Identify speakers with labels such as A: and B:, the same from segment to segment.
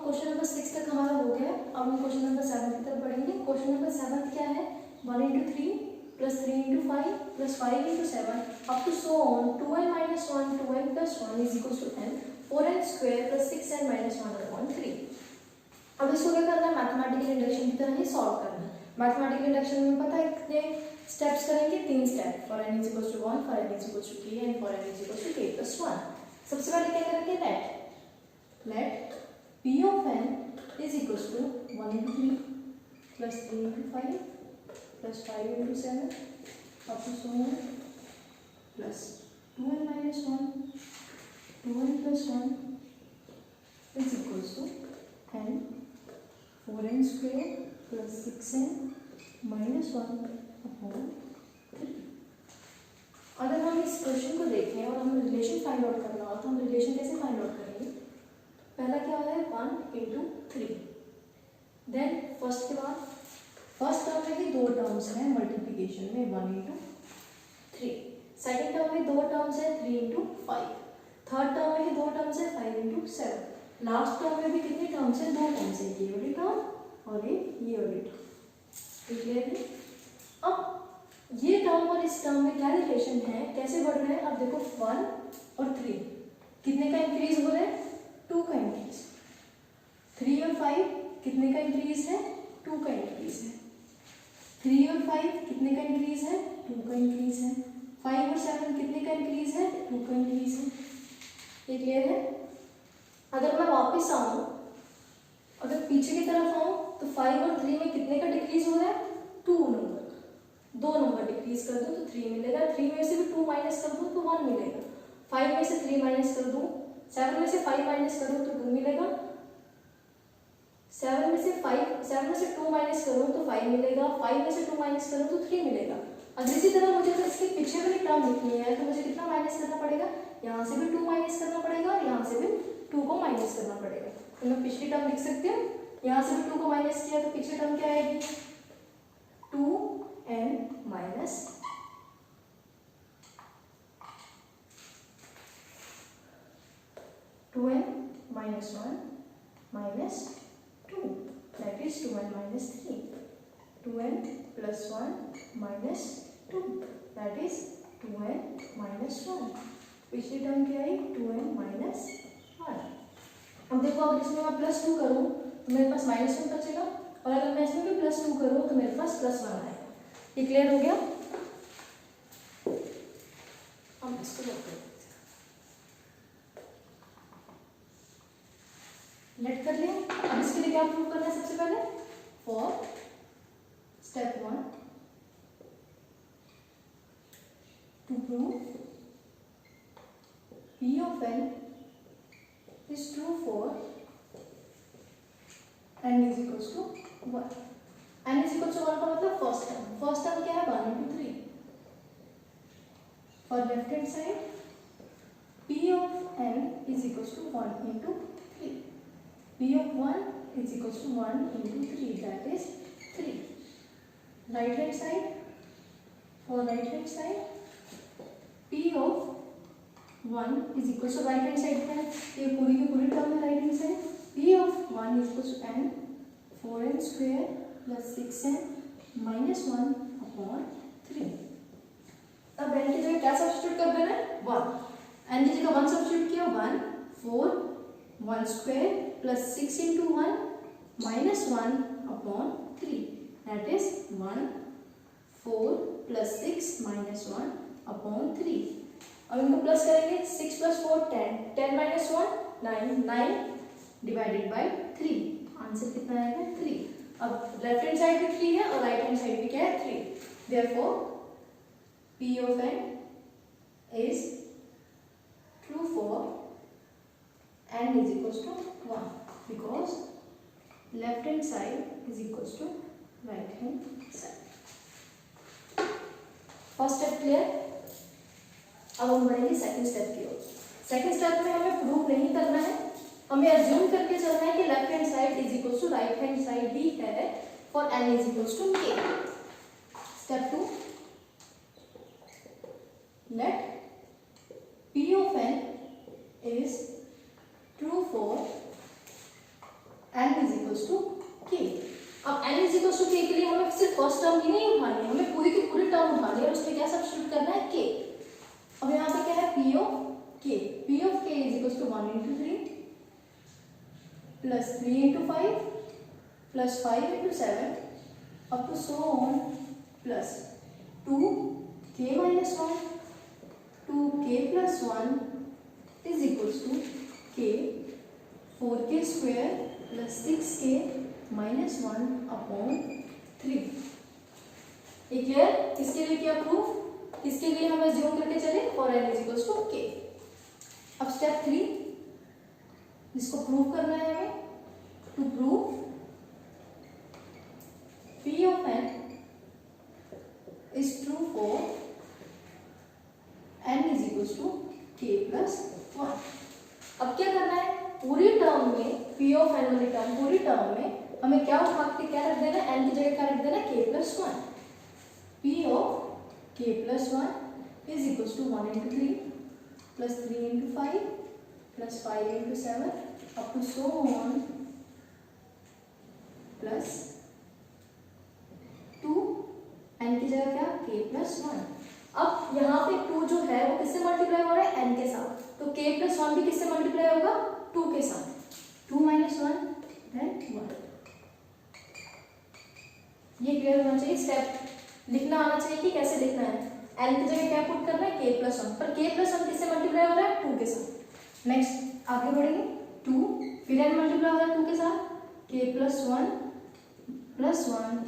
A: Question number 6 तक हमारा हो गया। अब हम क्वेश्चन नंबर 7 की तरफ बढ़ेंगे। क्वेश्चन नंबर 7 क्या है? 1 into 3 plus 3 into 5 plus 5 into 7 up to so on 2n minus 1 2n plus 1 is equals to n 4n square plus 6n minus 1 upon 3। अब इसको क्या करना है? मैथमेटिकल इंडक्शन की तरह ही सॉल्व करना है। मैथमेटिकल इंडक्शन में पता है कितने स्टेप्स करेंगे? 3 step. For n is equals to 1, for n is equals to k and for n is equals to k plus 1। सबसे पहले क्या करेंगे? let p of n is equals to 1 into 3 plus 3 into 5 plus 5 into 7 up to so on plus 2n minus 1 2n plus 1 is equals to n 4n square plus 6n minus 1 upon 3। अगर हम इस question को देखें और हमें relation find out करना हो तो हम रिलेशन कैसे फाइंड आउट करेंगे? पहला क्या है? 1 into 3। देन फर्स्ट के बाद फर्स्ट टर्म में ही दो टर्म्स हैं मल्टीप्लिकेशन में 1 into 3। सेकेंड टर्म में दो टर्म्स है 3 into 5। थर्ड टर्म में ही दो टर्म्स है 5 into 7। लास्ट टर्म में भी कितने टर्म्स है? दो टर्म्स है, ये वाली टर्म और ये वाली टर्म। क्लियर है? अब ये टर्म और इस टर्म में क्या रिलेशन है, कैसे बढ़ रहे हैं? अब देखो 1 और 3 कितने का इंक्रीज हो रहा है? 2 का इंक्रीज। 3 और 5 कितने का इंक्रीज है? 2 का इंक्रीज है। 3 और 5 कितने का इंक्रीज है? 2 का इंक्रीज है। 5 और 7 कितने का इंक्रीज है? 2 का इंक्रीज है। ये क्लियर है? अगर मैं वापस आऊं, अगर पीछे की तरफ आऊं तो 5 और 3 में कितने का डिक्रीज हो रहा है? 2 नंबर का। 2 नंबर डिक्रीज कर दूं तो 3 मिलेगा। 3 में से भी 2 माइनस कर दूं तो 1 मिलेगा। 5 में से 3 माइनस कर दूं, 7 में से 5 माइनस करूं तो 2 मिलेगा। 7 में से 2 माइनस करूं तो 5 मिलेगा। 5 में से 2 माइनस करूं तो 3 मिलेगा। अगर इसी तरह मुझे तो इसके पीछे वाली टर्म लिखनी है तो मुझे कितना माइनस करना पड़ेगा? यहाँ से भी 2 माइनस करना पड़ेगा और यहाँ से भी 2 को माइनस करना पड़ेगा। तो मैं पिछली टर्म लिख सकती हूँ। यहाँ से भी 2 को माइनस किया तो पिछली टर्म क्या आएगी? 2n minus 2n minus 1 minus 2, that is 2n minus 3. 2n plus 1 minus 2, that is 2n minus 1. पिछली टर्म क्या आई? 2n minus 1। अब देखो, अगर इसमें मैं प्लस 2 करूँ तो मेरे पास माइनस 1 बचेगा और अगर मैं इसमें भी प्लस 2 करूँ तो मेरे पास प्लस 1 आएगा। ये क्लियर हो गया? अब इसको करते हैं, लेट कर लिया। अब इसके लिए क्या प्रूव करना है? सबसे पहले for step 1 to prove P of n is true for n is equals to 1। n is equals to 1 का मतलब फर्स्ट टर्म। फर्स्ट टर्म क्या है? 1 into 3। For left hand side P of n is equals to 1 into 3। P of 1 is equals to 1 into 3, that is 3। Right hand side, for right hand side P of 1 is equals to right hand side है, ये पूरी की पूरी term है right hand side. P of 1 is equals to n 4n square plus 6n minus 1 upon 3। अब n की जगह क्या सब्स्टिट्यूट कर देना है? 1। n की जगह 1 सब्स्टिट्यूट किया, 1 4 1 square plus 6 into 1 minus 1 upon 3, that is 1 4 plus 6 minus 1 upon 3। अब इनको प्लस करेंगे, 6 plus 4 10, 10 minus 1 9, 9 divided by 3। Answer कितना आएगा? 3। अब लेफ्ट हैंड साइड भी 3 है और राइट हैंड साइड भी क्या है? 3। Therefore P of n is true for n is equals to 1 because left hand side is equals to right hand side। First step clear? अब हम बढ़ेंगे सेकंड स्टेप की ओर। सेकंड स्टेप में हमें prove नहीं करना है, हमें अज्यूम करके चलना है कि left hand side is equals to right hand side ही है for n is equals to k। Step 2, let P of n is true for first term ही नहीं उठानी है, हमें पूरी की पूरी टर्म उठानी है और उसमें क्या सब्स्टिट्यूट करना है k। अब यहाँ पे क्या है p of k, p of k is equal to 1 into 3 plus 3 into 5 plus 5 into 7 up to so on plus 2k minus 1 2k plus 1 is equals to k 4k square plus 6k minus 1 upon 3। ये clear? किसके लिए क्या proof? किसके लिए हम assume करके चले? For n is equals to k। अब स्टेप 3 जिसको प्रूव करना है हमें, to prove p of n is true for n is equals to k plus 1। अब क्या करना है, पूरी टर्म में p of n वाली टर्म पूरी टर्म में हमें क्या उठा के क्या रख देना है, n की जगह क्या रख देना है, k plus 1। p of k plus 1 is equals to 1 into 3 plus 3 into 5 plus 5 into 7 up to so on plus 2 n की जगह क्या, k plus 1। अब यहाँ पे 2 जो है वो किससे मल्टीप्लाई हो रहा है, n के साथ, तो k plus 1 भी किससे मल्टीप्लाई होगा, 2 के साथ। 2 minus 1 then 1। ये क्लियर होना चाहिए। स्टेप लिखना आना चाहिए कि कैसे लिखना है, n की जगह क्या पुट करना है, k plus 1, पर k plus 1 किससे मल्टीप्लाई हो रहा है, 2 के साथ। नेक्स्ट आगे बढ़ेंगे, 2 फिर n मल्टीप्लाई हो रहा है 2 के साथ, k plus 1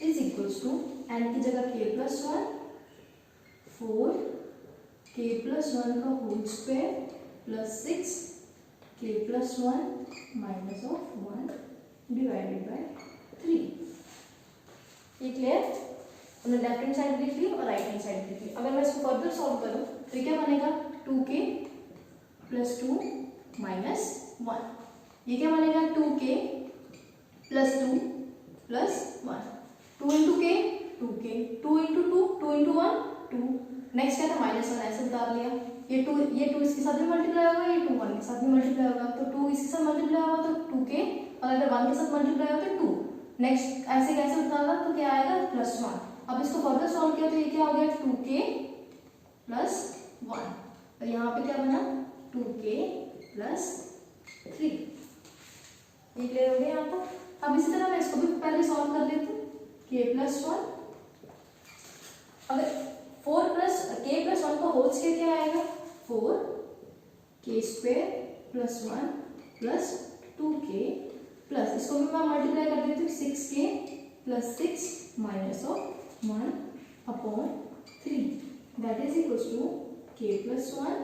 A: is equals to n की जगह k plus 1 4 k plus 1 का whole square plus 6 k plus 1 minus of 1 divided by 3। ये क्लियर? हमने लेफ्ट हैंड साइड लिख ली और राइट हैंड साइड लिख ली। अगर मैं इसको फर्दर सॉल्व करूं तो क्या बनेगा, 2k प्लस 2 माइनस 1। ये क्या बनेगा, 2k प्लस 2 प्लस 1। 2 इंटू के 2k, 2 इंटू 2 2 इंटू 1 2। नेक्स्ट क्या था, माइनस 1 ऐसे उतार लिया। ये 2 इसके साथ भी मल्टीप्लाई होगा, ये 2 1 के साथ भी मल्टीप्लाई होगा, तो 2 इसके साथ मल्टीप्लाई होगा तो 2k, और अगर 1 के साथ मल्टीप्लाई होगा तो 2। नेक्स्ट ऐसे कैसे उतारना, तो क्या आएगा, प्लस 1। अब इसको फर्दर सॉल्व किया तो ये क्या हो गया, 2k प्लस 1, और यहाँ पे क्या बना, 2k प्लस 3। ये क्लियर हो गया यहाँ पर। अब इसी तरह मैं इसको भी पहले सॉल्व कर लेती हूँ, k प्लस 1, अगर 4 प्लस k प्लस 1 का होल स्क्वायर क्या आएगा, 4k square plus 1 plus 2k plus, इसको भी मैं मल्टीप्लाई कर देती हूँ, 6k plus 6 minus of 1 upon 3 that is equals to k plus 1।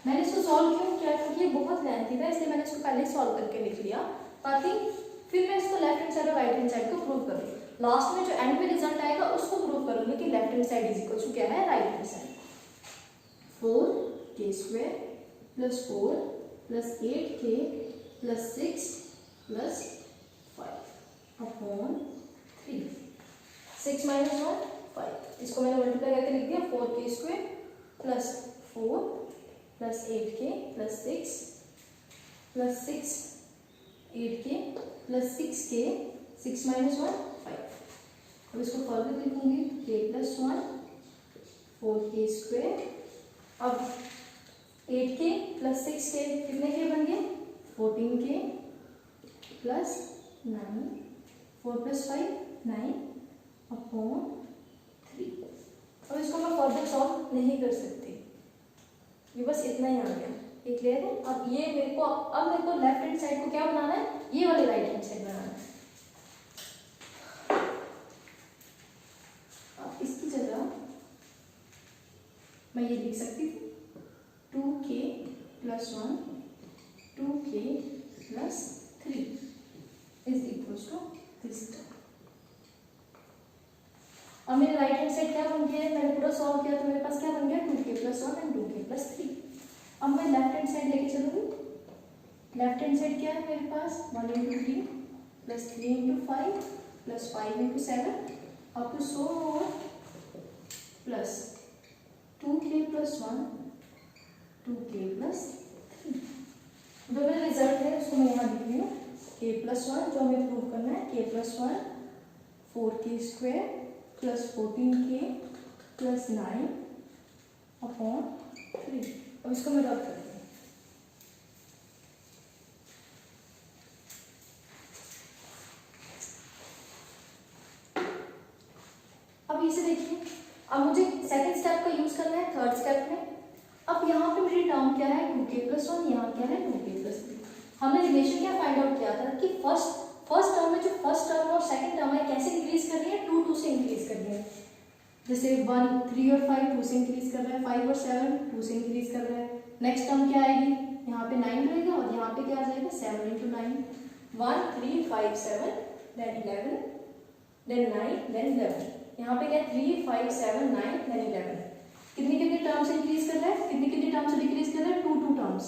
A: मैंने इसको सॉल्व क्यों किया, क्योंकि ये बहुत लेंथी था, इसलिए मैंने इसको पहले सॉल्व करके लिख लिया, ताकि फिर मैं इसको लेफ्ट हैंड साइड और राइट हैंड साइड को प्रूव करूँ। लास्ट में जो एंड में रिजल्ट आएगा उसको प्रूव करूंगी कि left hand side is equal to क्या है, right hand side. 4k square plus 4 plus 8k plus 6 plus 5 upon 3। 6 minus 1 5, इसको मैंने मल्टीप्लाई करके लिख दिया, 4k square plus 4 plus 8k plus 6 plus 6 8k plus 6k 6 minus 1 5। अब इसको फर्दर लिखूंगी, k प्लस 1 4k स्क्वायर, अब 8k प्लस 6k कितने के बन गए, 14k प्लस 9 4 प्लस 5 9 अपॉन 3। अब इसको मैं फर्दर सॉल्व नहीं कर सकती, ये बस इतना ही आ गया। ये क्लियर है? अब ये मेरे को लेफ्ट हैंड साइड को क्या बनाना है, ये वाली राइट हैंड साइड बनाना है। अब इसकी जगह मैं ये लिख सकती थी, 2k plus 1 2k plus 3 is equals to this term. अब मेरे राइट हैंड साइड क्या बन गया है, मैंने पूरा सॉल्व किया तो मेरे पास क्या बन गया, 2k plus 1 and 2k plus 3। अब मैं लेफ्ट हैंड साइड लेके चलूंगी। लेफ्ट हैंड साइड क्या है मेरे पास, 1 into 3 plus 3 into 5 plus 5 into 7 up to so plus 2k plus 1 2k plus 3। जो मेरा रिजल्ट है उसको मैं यहाँ लिख रही हूँ, k प्लस 1 जो हमें प्रूव करना है, k plus 1 4k² plus 14k plus 9 upon 3। अब इसको मैं रब करती हूँ। अब इसे देखिए, अब मुझे सेकंड स्टेप का यूज करना है थर्ड स्टेप में। अब यहाँ पे मेरी टर्म क्या है 2k+1, यहाँ क्या है 2k+3। हमने रिलेशन क्या फाइंड आउट किया था कि फर्स्ट टर्म में जो फर्स्ट टर्म और सेकंड टर्म है कैसे इंक्रीज कर रही है, 2 से इंक्रीज कर रही है। जैसे 1 3 और 5 2 से इंक्रीज कर रहा है, 5 और 7 2 से इंक्रीज कर रहा है। नेक्स्ट टर्म क्या आएगी, यहाँ पे 9 रहेगा और यहाँ पे क्या आ जाएगा 7 × 9, 1 3 5 7 देन 11 देन 9 देन 11। यहाँ पे क्या 3 5 7 9 देन 11। कितनी टर्म से इंक्रीज कर रहा है, कितनी टर्म से डिक्रीज कर रहा है, 2 टर्म्स।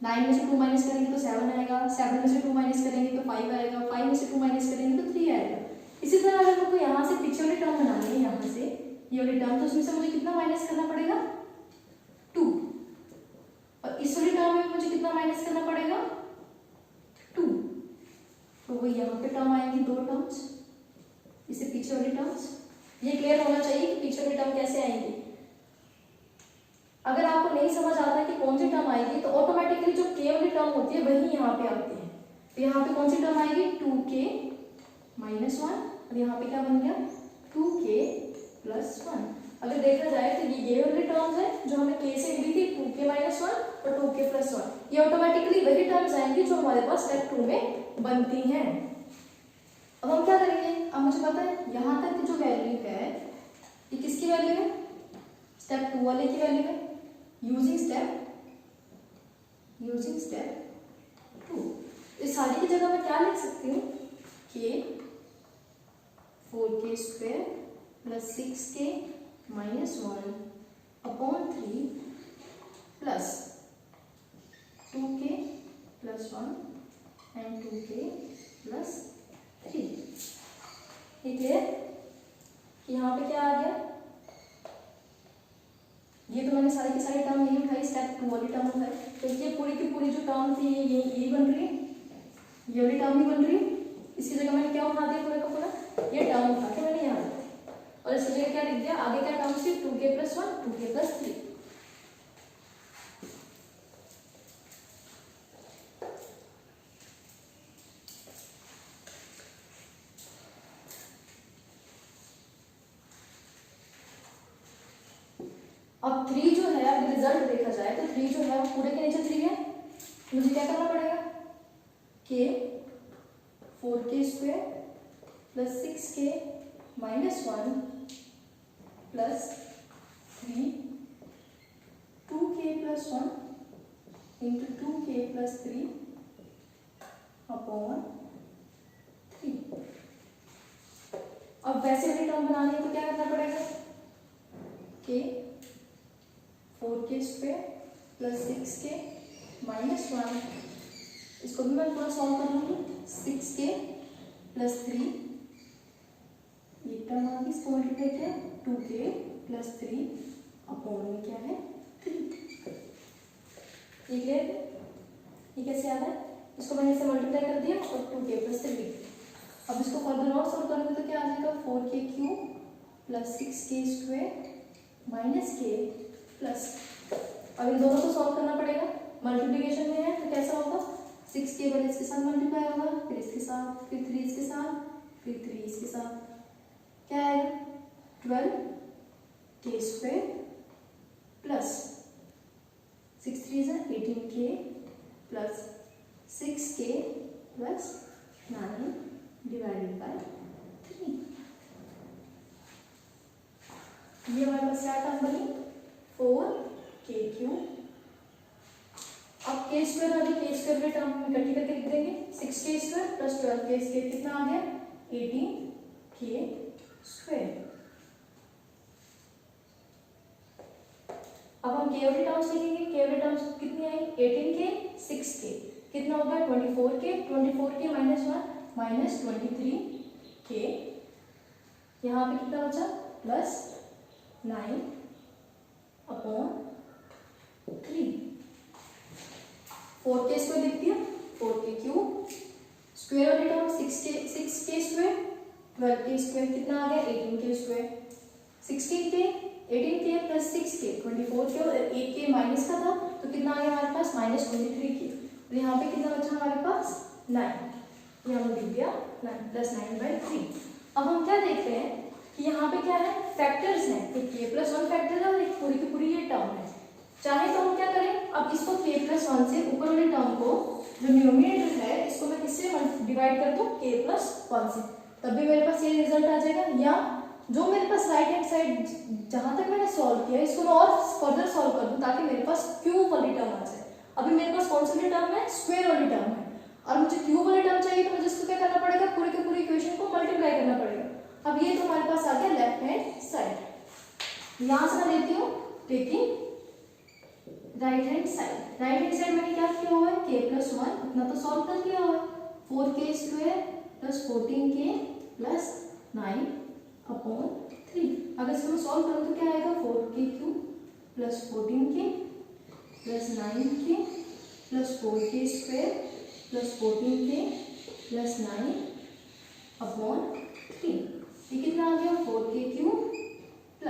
A: 9 में से 2 माइनस करेंगे तो 7 आएगा, 7 में से 2 माइनस करेंगे तो 5 आएगा, 5 में से 2 माइनस करेंगे तो 3 आएगा। इसी तरह अगर मुझको यहाँ से पीछे वाली टर्म बनानी है, यहाँ से ये वाली टर्म, तो उसमें से मुझे कितना माइनस करना पड़ेगा 2, और इस वाली टर्म में मुझे कितना माइनस करना पड़ेगा 2। तो वो यहाँ पे टर्म आएंगी 2 टर्म्स, इससे पीछे वाली टर्म्स। ये क्लियर होना चाहिए कि पीछे वाली टर्म कैसे आएंगी। अगर आपको नहीं समझ आता कि कौन सी टर्म आएगी तो ऑटोमेटिकली जो के वाली टर्म होती है वही यहाँ पे आती है। तो यहाँ पे कौन सी टर्म आएगी 2k-1, और यहाँ पे क्या बन गया 2k+1। अगर देखा जाए तो ये वाली टर्म्स है जो हमें k से मिली थी 2k-1 और 2k+1, ये ऑटोमेटिकली वही टर्म्स आएंगी जो हमारे पास स्टेप 2 में बनती हैं। अब हम क्या करेंगे, अब मुझे पता है यहाँ तक की जो वैल्यू है ये किसकी वैल्यू है, स्टेप 2 वाले की वैल्यू है। यूजिंग स्टेप 2 इस सारी की जगह मैं क्या लिख सकती हूँ, k 4k² plus 6k-1 upon 3 plus 2k+1 and 2k+3। ठीक है कि यहाँ पे क्या आ गया, ये तो मैंने सारी की सारी टर्म नहीं उठाई, स्टेप 2 वाली टर्म उठाई। तो ये पूरी की पूरी जो टर्म थी ये बन रही है, ये वाली टर्म ही बन रही है। इसकी जगह मैंने क्या उठा दिया पूरा का पूरा, ये टर्म उठा के मैंने यहाँ लिखा, और इसकी जगह क्या लिख दिया, आगे क्या टर्म थी 2k+1 2k+3। अब 3 जो है, अगर रिजल्ट देखा जाए तो 3 जो है वो पूरे के नीचे 3 है। मुझे क्या करना पड़ेगा, k 4k² plus 6k-1 plus 3 2k+1 into 2k+3 upon 3। अब वैसे वाली टर्म बनानी है तो क्या करना पड़ेगा, k 4k² प्लस 6k-1, इसको भी मैं थोड़ा सॉल्व कर लूँगी। 6k प्लस 3, ये टर्म आ गई, इसको मल्टीप्लाई किया 2k+3 अपॉन में क्या है 3। ठीक है, ये कैसे आता है, इसको मैंने इसे मल्टीप्लाई कर दिया और 2k+3। अब इसको फर्दर और सॉल्व करोगे तो क्या आ जाएगा 4k³ plus 6k² minus k plus, अब इन दोनों को सॉल्व करना पड़ेगा। मल्टीप्लिकेशन में है तो कैसा होगा, 6k पहले इसके साथ मल्टीप्लाई होगा, फिर इसके साथ, फिर 3 इसके साथ, फिर 3 इसके साथ, क्या आएगा 12k² plus 6 3 is 18k plus 6k plus 9 divided by 3। ये हमारे पास क्या टर्म बनी 4k³। अब k² और k² के टर्म में इकट्ठी करके लिख देंगे, 6k² प्लस 12k², कितना आ गया 18k²। अब हम k वाली टर्म्स लिखेंगे, k वाली टर्म्स कितनी आई 18k 6k, कितना होगा 24k, 24k-1 माइनस 23k, यहाँ पे कितना बचा प्लस 9 अपॉन 3। 4k² लिख दिया, 4k³ स्क्वायर वाली टर्म 6k² 12 के स्क्वायर कितना आ गया 18 के स्क्वायर, 16 के 18 के प्लस 6 के 24 के और 1 के माइनस का था तो कितना आ गया हमारे पास -23 के, और यहाँ पे कितना बचा हमारे पास 9, ये हमने लिख दिया 9 + 9/3। अब हम क्या देख रहे हैं कि यहाँ पे क्या है फैक्टर्स हैं, एक k+1 फैक्टर है और एक पूरी की पूरी ये टर्म है। चाहे तो हम क्या करें, अब इसको k+1 से ऊपर वाले टर्म को जो न्यूमरेटर है इसको मैं किससे डिवाइड कर दूं k+1 से, तब भी मेरे पास ये रिजल्ट आ जाएगा। या जो मेरे पास राइट हैंड साइड जहां तक मैंने सॉल्व किया इसको मैं और फर्दर सॉल्व कर दूं ताकि मेरे पास क्यूब वाली टर्म आ जाए। अभी मेरे पास कौन सी टर्म है, स्क्वायर वाली टर्म है, और मुझे क्यूब वाली टर्म चाहिए तो मुझे इसको क्या करना पड़ेगा, पूरे के पूरे इक्वेशन को मल्टीप्लाई करना पड़ेगा। अब ये तो हमारे पास आ गया लेफ्ट हैंड साइड, यहां से मैं लेती हूँ taking right hand side. Right hand side मैंने क्या किया हुआ है k+1 इतना तो सॉल्व कर लिया हुआ है, 4k² + 14k + 9/3। अगर इसको मैं सॉल्व करूँ तो क्या आएगा 4k³ + 14k + 9k + 4k² + 14k + 9/3। ये कितना आ गया 4k³ +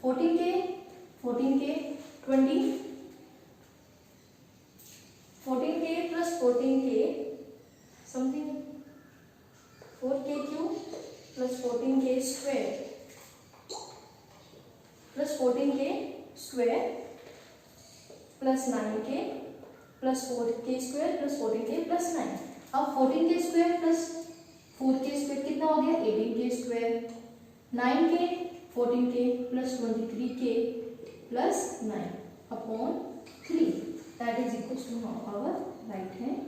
A: 14k 20 14k + 14k something 4k³ + 14k² + 14k² + 9k + 4k² + 14k + 9। अब 14k² + 4k² कितना हो गया 18k², 9k 14k + 23k + 9/3 that is equal to our right hand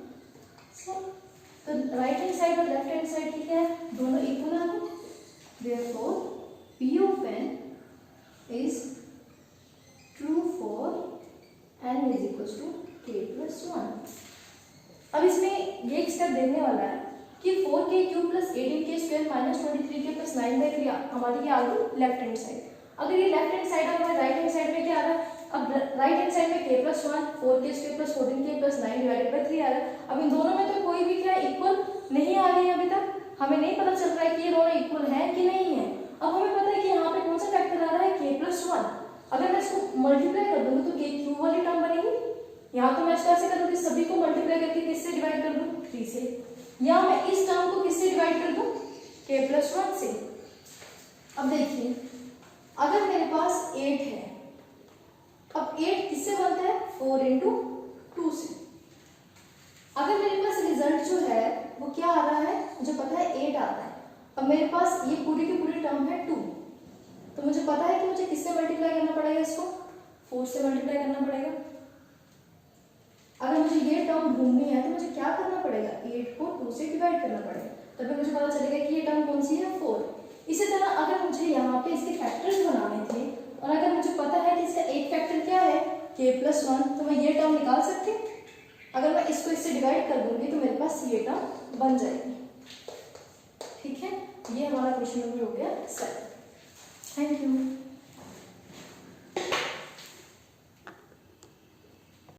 A: side. तो राइट हैंड साइड और left hand side की क्या है, दोनों इक्वल आ गए, therefore P of n is true for n is equals to k+1। अब इसमें ये एक स्टेप देने वाला है कि 4k³ + 18k² - 23k + 9/3 हमारी ये आ गई लेफ्ट हैंड साइड। अगर ये लेफ्ट हैंड साइड और राइट हैंड साइड में क्या आ रहा है, अब राइट हैंड साइड में k+1 4k² + 14k + 9/3 आ रहा है। अब इन दोनों में तो कोई भी क्या इक्वल नहीं आ रही है, अभी तक हमें नहीं पता चल रहा है कि ये दोनों इक्वल है कि नहीं है। अब हमें पता है कि यहाँ पे कौन सा फैक्टर आ रहा है k+1, अगर मैं इसको मल्टीप्लाई कर दूंगी तो k³ वाली टर्म बनेगी। यहाँ तो मैं इसको ऐसे कर दूंगी सभी को मल्टीप्लाई करके किससे डिवाइड कर दूं 3 से, या मैं इस टर्म को किससे डिवाइड कर दूं k+1 से। अब देखिए अगर मेरे पास 8 है, अब 8 किससे बनता है 4 × 2 से। अगर मेरे पास रिजल्ट जो है वो क्या आ रहा है, मुझे पता है 8 आता है। अब मेरे पास ये पूरी की पूरी टर्म है 2, तो मुझे पता है कि मुझे किससे मल्टीप्लाई करना पड़ेगा, इसको 4 से मल्टीप्लाई करना पड़ेगा। अगर मुझे ये टर्म ढूंढनी है तो मुझे क्या करना पड़ेगा 8 को 2 से डिवाइड करना पड़ेगा, तभी मुझे पता चलेगा कि ये टर्म कौन सी है 4। इसी तरह अगर मुझे यहाँ पे इसके फैक्टर्स बनाने थे और अगर मुझे पता है कि इसका एक फैक्टर क्या है k+1, तो मैं ये टर्म निकाल सकती हूँ। अगर मैं इसको इससे डिवाइड कर दूंगी तो मेरे पास ये टर्म बन जाएगी। ठीक है, ये हमारा क्वेश्चन नंबर हो गया 7। Thank you.